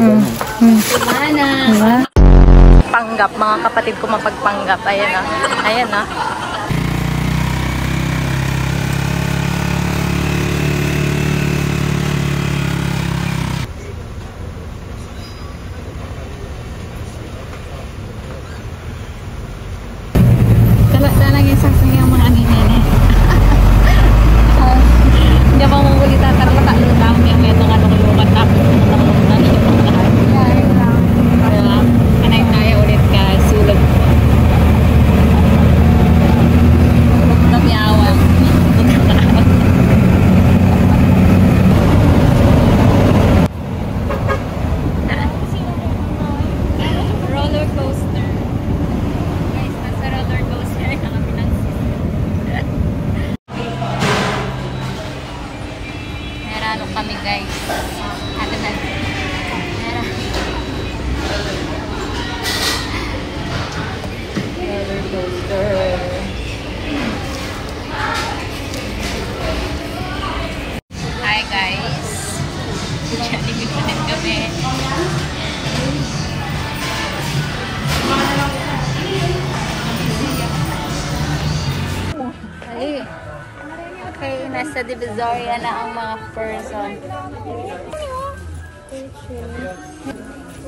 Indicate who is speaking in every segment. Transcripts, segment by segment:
Speaker 1: Mana. Panggap, mga kapatid ko mapagpanggap. Ayan na. Ayan na. Talagang yung saksang yung mga anime. Hindi ako magulitan. Takot-takot lang yung metong ano-kulukan na. Kanay tayo ulit ka. Sulag. Nagyawan. Roller coaster. Guys, nasa roller coaster na kami ng merano kami guys. Atin na. Roller coaster. Hi guys. Jollibee pa rin kami. Ay. Okay, nasa Divisoria na ang mga person.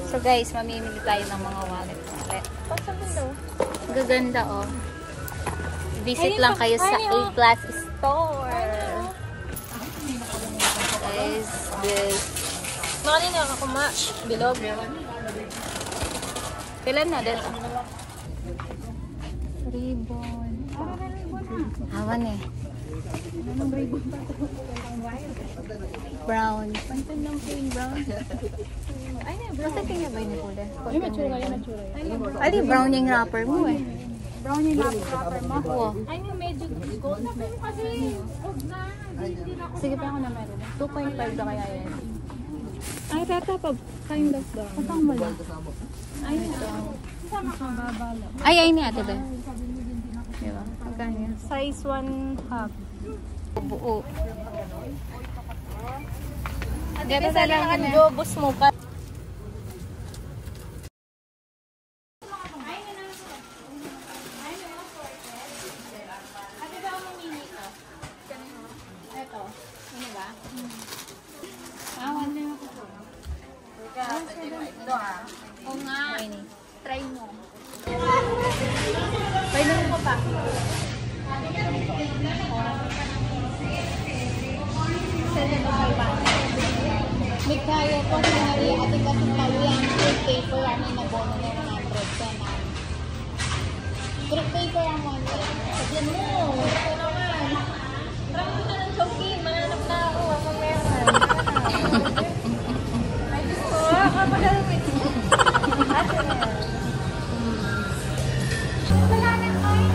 Speaker 1: So guys, mamimili tayo ng mga wallet. Gaganda oh. Visit lang kayo sa A-Class Store. Guys, this.
Speaker 2: Makali na ako bilog.
Speaker 1: Kailan na dito? Ribbon. Awan eh. Anong ribbon pa ito? Brown. Pantan lang po yung brown. Ay na, brown. Basta tingnan ba yun po dahil?
Speaker 2: Ay, matsura yan, matsura yan.
Speaker 1: Ay, brown yung wrapper mo eh.
Speaker 2: Brown yung wrapper mo.
Speaker 1: Oo.
Speaker 2: Ay, yung medyo gold na pero kasi huwag na.
Speaker 1: Sige pa ako na meron. 2.5 na kaya yan.
Speaker 2: Ay, tata pa. Kind of daw.
Speaker 1: Patang mo lang.
Speaker 2: Ay, ito. Sama ka babala.
Speaker 1: Ay, ni ate ba? Diba? Pagkano yan?
Speaker 2: Size 1/2.
Speaker 1: Buo.
Speaker 2: Gano'n na lang ang jobos mo pa.
Speaker 1: Ito. Ano ba? Awan na yung ako. Oo nga. Try mo. Painom ko pa.
Speaker 2: May kaya po sa Maria at kasi tayo yung fruit paper ang inabono ng 100 na. Fruit paper ang 100. Sabihan mo. Ito naman. Marami na ng choking. Mananap na ako. Ang meron. Ay, gusto. Kapag alamit. Ate na. Wala na kayo.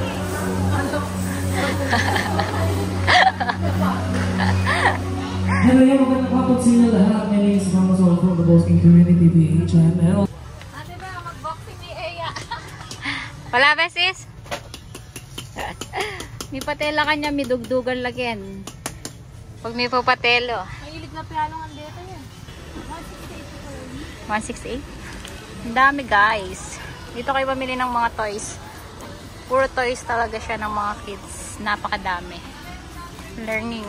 Speaker 3: Hello, magandang hapon sa inyo lahat. My name is Mama Sol from the Boasting Community TV channel.
Speaker 2: Ate ba, mag-boxing ni Eya.
Speaker 1: Wala ba sis? May patela kanya, may dugdugan lagyan. Pag may papatelo.
Speaker 2: Mahilig na piano ang dito yan.
Speaker 1: 168? Ang dami guys. Dito kayo pamili ng mga toys. Puro toys talaga siya ng mga kids. Napakadami. Learning.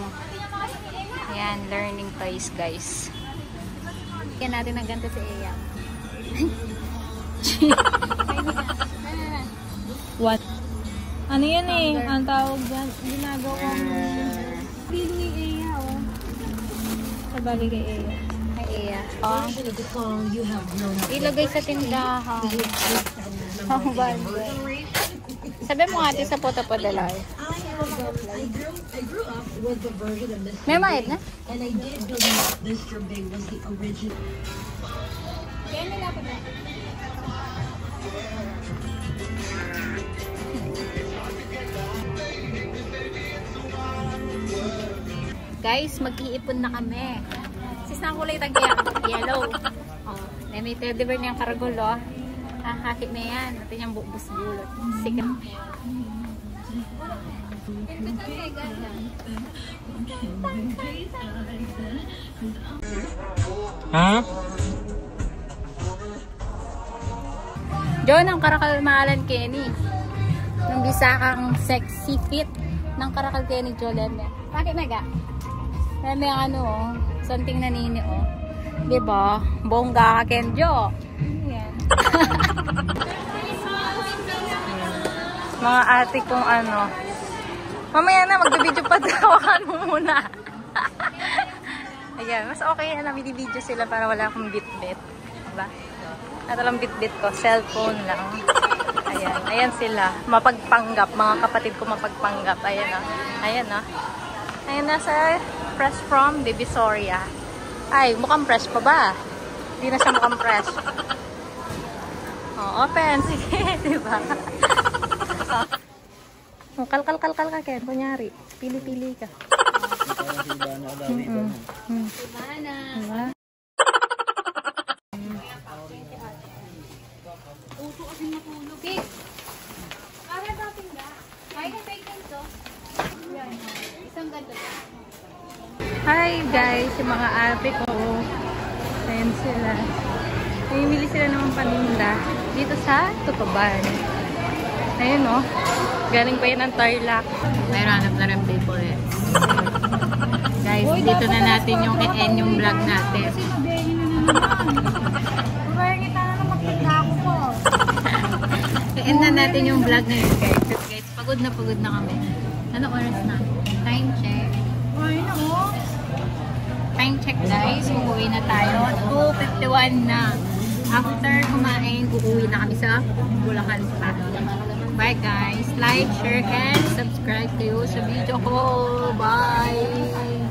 Speaker 1: Ayan, learning toys guys. Kaya natin ang ganito si Eya.
Speaker 2: What? Ano yan eh? Ang tawag dyan. Ginagawa mo. Pili ni Eya oh. Sabali kay Eya.
Speaker 1: Ay Eya. Oh. Ilagay sa tindahan. Ang banda. Sabi mo ate sa photo padala eh.
Speaker 4: I grew up with the version of Mr.
Speaker 1: May mahit na?
Speaker 4: And I did believe Mr. Big was the original.
Speaker 2: Kaya nila pa na.
Speaker 1: Guys, mag-iipon na kami. Sis na kulay tagya. Yellow. Oh, may teddy bear niyang karagulo. Ah, kahit na yan. Natin yung bubus bulot. Sige.
Speaker 3: Ha?
Speaker 1: John, ang Karakalmahalan Kenny. Nung bisakang sexy fit ng Karakal Kenny Jo Leme. Bakit mega? Leme ang ano oh. Santing nanini oh. Diba? Bongga ka Ken Jo. Ayan. Mga ate kong ano. Mamaya na, magbibideo pa. Hawakan mo muna. Ayan, mas okay na video sila para wala akong bit-bit. Diba? At alam bit-bit ko, cellphone lang. Ayan, ayan sila. Mapagpanggap, mga kapatid ko mapagpanggap. Ayan na. Ayan na. Ayan na sa fresh from Divisoria. Ay, mukhang fresh pa ba? Hindi na siya mukhang fresh. Oh, open. Sige, diba? Oh, kalkal ka, Ken. Kunyari, pili-pili ka.
Speaker 2: Ibana.
Speaker 1: Diba?
Speaker 2: Uso kasi matulog. Sis! Para dating na. Ay, na-bacon to. Yan. Isang ganda.
Speaker 1: Hi guys, yung mga ate ko. Ayan sila. Namimili sila ng paninda dito sa Tutuban. Ayun oh. Galing pa yan ng Tarlac. May hanap na rin people eh. Guys, dito na natin yung end yung vlog natin. I-end na natin yung vlog ngayon guys. Kasi guys, pagod na kami. Ano oras na? Time check. Time check guys. Uuwi na tayo. 2:51 na. After kumain, uuwi na kami sa Bulacan pa. Bye guys. Like, share, and subscribe kayo sa video ko. Bye!